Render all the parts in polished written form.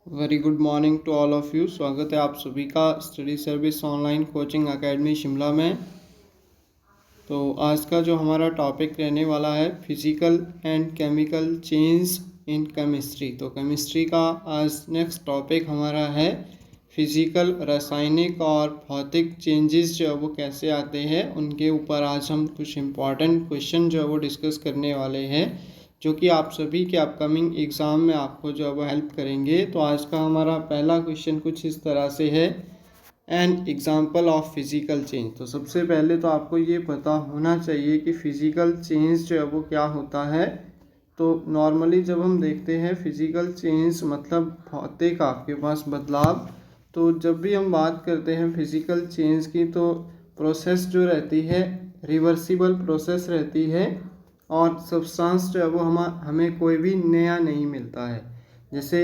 Very good morning to all of you. स्वागत है आप सभी का study service online coaching academy Shimla में। तो आज का जो हमारा टॉपिक रहने वाला है physical and chemical change in chemistry. तो केमिस्ट्री का आज नेक्स्ट टॉपिक हमारा है फिज़िकल, रासायनिक और भौतिक चेंजेस जो है वो कैसे आते हैं, उनके ऊपर आज हम कुछ इम्पॉर्टेंट क्वेश्चन जो है वो डिस्कस करने वाले हैं, जो कि आप सभी के अपकमिंग एग्ज़ाम में आपको जो है वो हेल्प करेंगे। तो आज का हमारा पहला क्वेश्चन कुछ इस तरह से है, an example of physical change. तो सबसे पहले तो आपको ये पता होना चाहिए कि फ़िज़िकल चेंज जो है वो क्या होता है। तो नॉर्मली जब हम देखते हैं फ़िज़िकल चेंज मतलब भौतिक आपके पास बदलाव। तो जब भी हम बात करते हैं फिज़िकल चेंज की, तो प्रोसेस जो रहती है रिवर्सिबल प्रोसेस रहती है, और सब्सटेंस जो है वो हमें कोई भी नया नहीं मिलता है। जैसे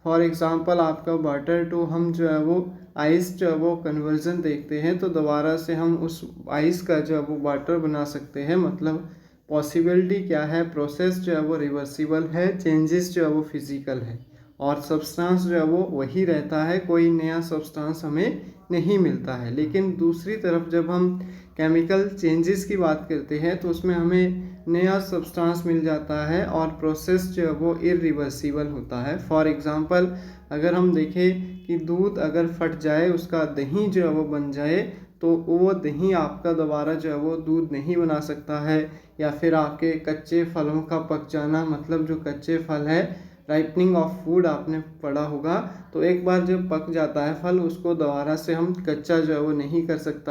फॉर एग्ज़ाम्पल आपका वाटर टू हम जो है वो आइस जो है वो कन्वर्जन देखते हैं, तो दोबारा से हम उस आइस का जो है वो वाटर बना सकते हैं। मतलब पॉसिबिलिटी क्या है, प्रोसेस जो है वो रिवर्सिबल है, चेंजेस जो है वो फिज़िकल है, और सब्सटेंस जो है वो वही रहता है, कोई नया सब्सटेंस हमें नहीं मिलता है। लेकिन दूसरी तरफ जब हम केमिकल चेंजेस की बात करते हैं, तो उसमें हमें नया सब्सटेंस मिल जाता है और प्रोसेस जो है वो इरिवर्सिबल होता है। फॉर एग्ज़ाम्पल अगर हम देखें कि दूध अगर फट जाए, उसका दही जो है वो बन जाए, तो वो दही आपका दोबारा जो है वो दूध नहीं बना सकता है। या फिर आपके कच्चे फलों का पक जाना, मतलब जो कच्चे फल है, राइपनिंग ऑफ फूड आपने पढ़ा होगा। तो एक बार जब पक जाता है फल, उसको दोबारा से हम कच्चा जो है वो नहीं कर सकते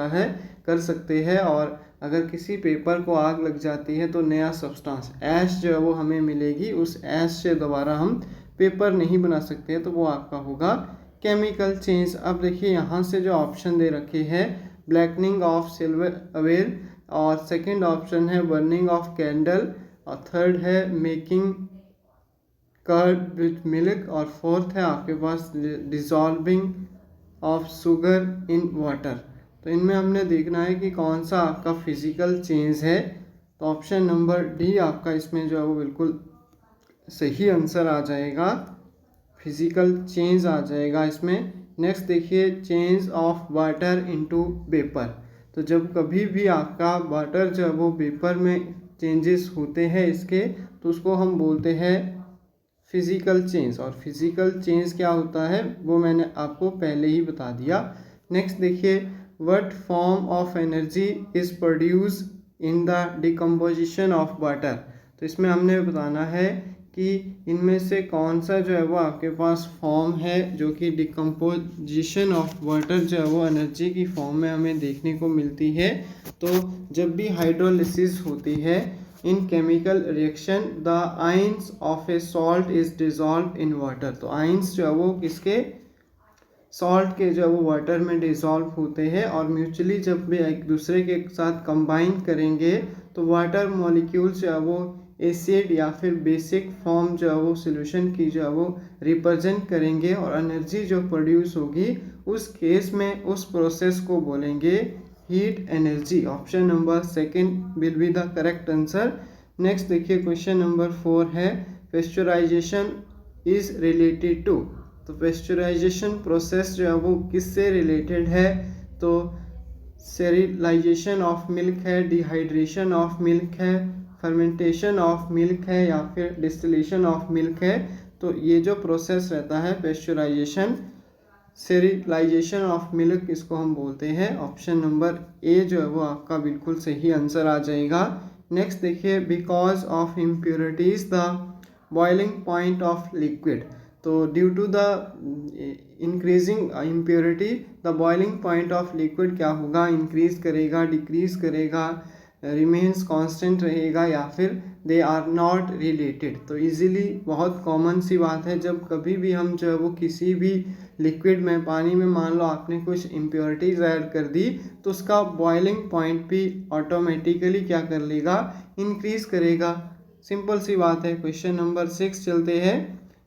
हैं। और अगर किसी पेपर को आग लग जाती है, तो नया सब्सटेंस ऐश जो है वो हमें मिलेगी, उस ऐश से दोबारा हम पेपर नहीं बना सकते, तो वो आपका होगा केमिकल चेंज। अब देखिए यहाँ से जो ऑप्शन दे रखे हैं, ब्लैकनिंग ऑफ सिल्वर अवेयर, और सेकंड ऑप्शन है बर्निंग ऑफ कैंडल, और थर्ड है मेकिंग कर्ड विथ मिल्क, और फोर्थ है आपके पास dissolving of sugar in water. तो इनमें हमने देखना है कि कौन सा आपका फिज़िकल चेंज है। तो ऑप्शन नंबर डी आपका इसमें जो है वो बिल्कुल सही आंसर आ जाएगा, फिज़िकल चेंज आ जाएगा इसमें। नेक्स्ट देखिए, change of water into vapour. तो जब कभी भी आपका वाटर जो है वो वेपर में चेंजेस होते हैं इसके, तो उसको हम बोलते हैं फिज़िकल चेंज। और फिज़िकल चेंज क्या होता है वो मैंने आपको पहले ही बता दिया। नेक्स्ट देखिए, what form of energy is produce in the decomposition of water. तो इसमें हमने बताना है कि इनमें से कौन सा जो है वो आपके पास फॉर्म है जो कि डिकम्पोजिशन ऑफ वाटर जो है वो एनर्जी की फॉर्म में हमें देखने को मिलती है। तो जब भी हाइड्रोलिसिस होती है इन chemical reaction, the ions of A salt is dissolve in water. तो आयंस जो है वो किसके, सॉल्ट के जो है वो वाटर में डिजॉल्व होते हैं, और म्यूचुअली जब भी एक दूसरे के साथ कंबाइन करेंगे, तो वाटर मॉलिक्यूल्स जो है वो एसिड या फिर बेसिक फॉर्म जो है वो सॉल्यूशन की जो है वो रिप्रेजेंट करेंगे, और एनर्जी जो प्रोड्यूस होगी उस केस में उस प्रोसेस को बोलेंगे heat energy. Option number second will be the correct answer. Next देखिए, क्वेश्चन नंबर 4 है, पेस्चराइजेशन इज रिलेटेड टू। तो पेस्चराइजेशन प्रोसेस जो है वो किससे रिलेटेड है। तो स्टेरिलाइजेशन ऑफ मिल्क है, डिहाइड्रेशन ऑफ मिल्क है, फर्मेंटेशन ऑफ मिल्क है, या फिर डिस्टिलेशन ऑफ मिल्क है। तो ये जो प्रोसेस रहता है पेस्चराइजेशन, स्टेरिलाइजेशन ऑफ मिल्क, इसको हम बोलते हैं। ऑप्शन नंबर ए जो है वो आपका बिल्कुल सही आंसर आ जाएगा। नेक्स्ट देखिए, because of impurities the boiling point of liquid. तो due to the increasing impurity the boiling point of liquid क्या होगा, इंक्रीज करेगा, डिक्रीज करेगा, रिमेन्स कांस्टेंट रहेगा, या फिर दे आर नॉट रिलेटेड। तो इजीली बहुत कॉमन सी बात है, जब कभी भी हम जो है वो किसी भी लिक्विड में, पानी में मान लो आपने कुछ इम्प्योरिटीज ऐड कर दी, तो उसका बॉइलिंग पॉइंट भी ऑटोमेटिकली क्या कर लेगा, इंक्रीज करेगा। सिंपल सी बात है। क्वेश्चन नंबर 6 चलते हैं,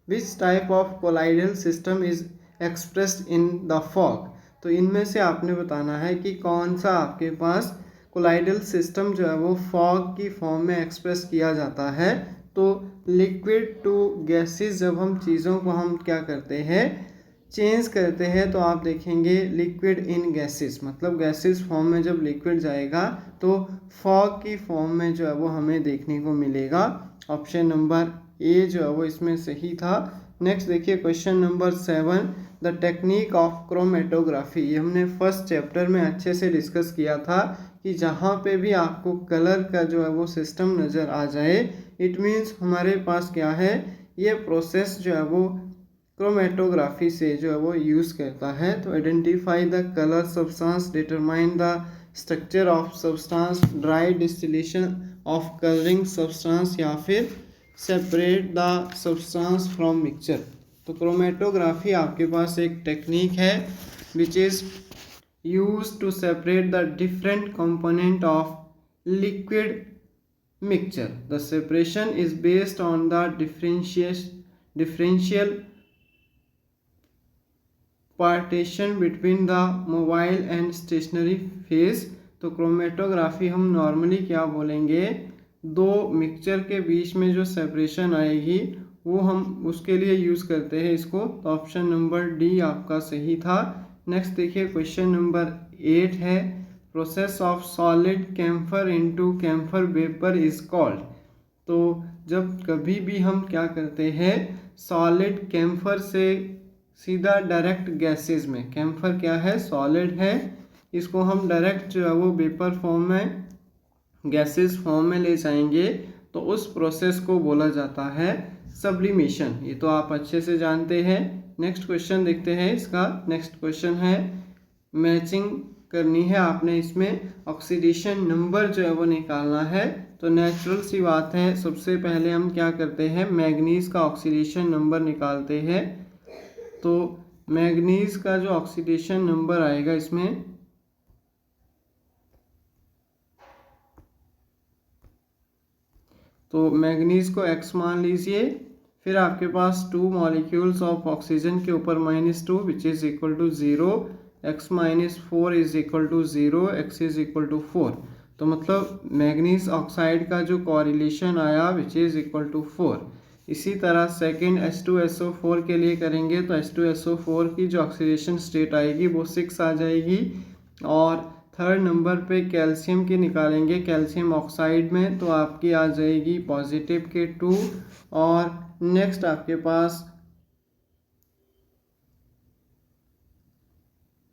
which type of colloidal system is expressed in the fog. तो इनमें से आपने बताना है कि कौन सा आपके पास कोलाइडल सिस्टम जो है वो फॉग की फॉर्म में एक्सप्रेस किया जाता है। तो लिक्विड टू गैसेस, जब हम चीज़ों को हम क्या करते हैं, चेंज करते हैं, तो आप देखेंगे लिक्विड इन गैसेस, मतलब गैसेस फॉर्म में जब लिक्विड जाएगा तो फॉग की फॉर्म में जो है वो हमें देखने को मिलेगा। ऑप्शन नंबर ए जो है वो इसमें सही था। नेक्स्ट देखिए question number 7, the technique of chromatography. ये हमने फर्स्ट चैप्टर में अच्छे से डिस्कस किया था कि जहाँ पे भी आपको कलर का जो है वो सिस्टम नज़र आ जाए, इट मीन्स हमारे पास क्या है, ये प्रोसेस जो है वो क्रोमेटोग्राफी से जो है वो यूज़ करता है। तो identify the colour substance, determine the structure of substance, dry distillation of colouring substance, या फिर separate the substance from mixture. तो क्रोमेटोग्राफी आपके पास एक टेक्निक है which is use to separate the different component of liquid mixture. The separation is based on the differential partition between the mobile and stationary phase. तो chromatography हम normally क्या बोलेंगे, दो मिक्सचर के बीच में जो सेपरेशन आएगी वो हम उसके लिए यूज़ करते हैं इसको। तो ऑप्शन नंबर डी आपका सही था। नेक्स्ट देखिए क्वेश्चन नंबर 8 है, process of solid camphor into camphor vapour is called. तो जब कभी भी हम क्या करते हैं, सॉलिड कैम्फर से सीधा डायरेक्ट गैसेस में, कैम्फर क्या है, सॉलिड है, इसको हम डायरेक्ट जो है वो वेपर फॉर्म में, गैसेस फॉर्म में ले जाएंगे, तो उस प्रोसेस को बोला जाता है सब्लिमेशन। ये तो आप अच्छे से जानते हैं। नेक्स्ट क्वेश्चन देखते हैं इसका। नेक्स्ट क्वेश्चन है, मैचिंग करनी है आपने, इसमें ऑक्सीडेशन नंबर जो है वो निकालना है। तो नेचुरल सी बात है, सबसे पहले हम क्या करते हैं, मैग्नीज का ऑक्सीडेशन नंबर निकालते हैं। तो मैग्नीज का जो ऑक्सीडेशन नंबर आएगा इसमें, तो मैग्नीज को X मान लीजिए, फिर आपके पास 2 मॉलिक्यूल्स ऑफ ऑक्सीजन के ऊपर -2 which is equal to 0, x - 4 is equal to 0, x is equal to 4। तो मतलब मैग्नीज ऑक्साइड का जो कॉरिलेशन आया विच इज़ इक्वल टू 4। इसी तरह सेकंड H2SO4 के लिए करेंगे, तो H2SO4 की जो ऑक्सीडेशन स्टेट आएगी वो 6 आ जाएगी। और थर्ड नंबर पे कैल्शियम की निकालेंगे, कैल्शियम ऑक्साइड में, तो आपकी आ जाएगी पॉजिटिव के 2। और नेक्स्ट आपके पास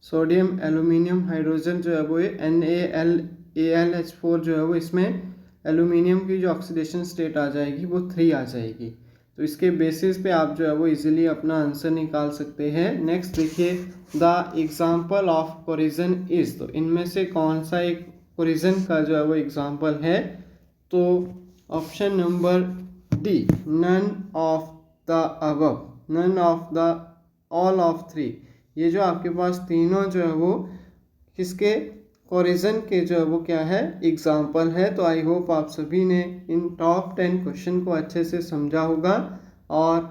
सोडियम एल्यूमिनियम हाइड्रोजन जो है वो NaAlH4 जो है वो, इसमें एल्यूमिनियम की जो ऑक्सीडेशन स्टेट आ जाएगी वो 3 आ जाएगी। तो इसके बेसिस पे आप जो है वो इजीली अपना आंसर निकाल सकते हैं। नेक्स्ट देखिए, the example of corrosion is. तो इनमें से कौन सा एक कोरिजन का जो है वो एग्जाम्पल है, तो option number D, none of the above, none of the all of 3। ये जो आपके पास तीनों जो है वो किसके, कोरिजन के जो है वो क्या है, एग्जाम्पल है। तो आई होप आप सभी ने इन टॉप 10 क्वेश्चन को अच्छे से समझा होगा। और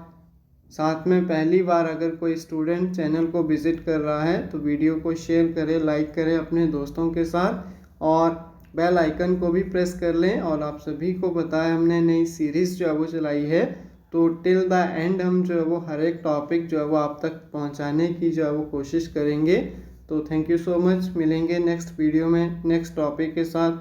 साथ में पहली बार अगर कोई स्टूडेंट चैनल को विज़िट कर रहा है तो वीडियो को शेयर करें, लाइक करें अपने दोस्तों के साथ, और बेल आइकन को भी प्रेस कर लें। और आप सभी को बताया हमने नई सीरीज़ जो है वो चलाई है, तो टिल द एंड हम जो है वो हर एक टॉपिक जो है वो आप तक पहुंचाने की जो है वो कोशिश करेंगे। तो थैंक यू सो मच, मिलेंगे नेक्स्ट वीडियो में नेक्स्ट टॉपिक के साथ।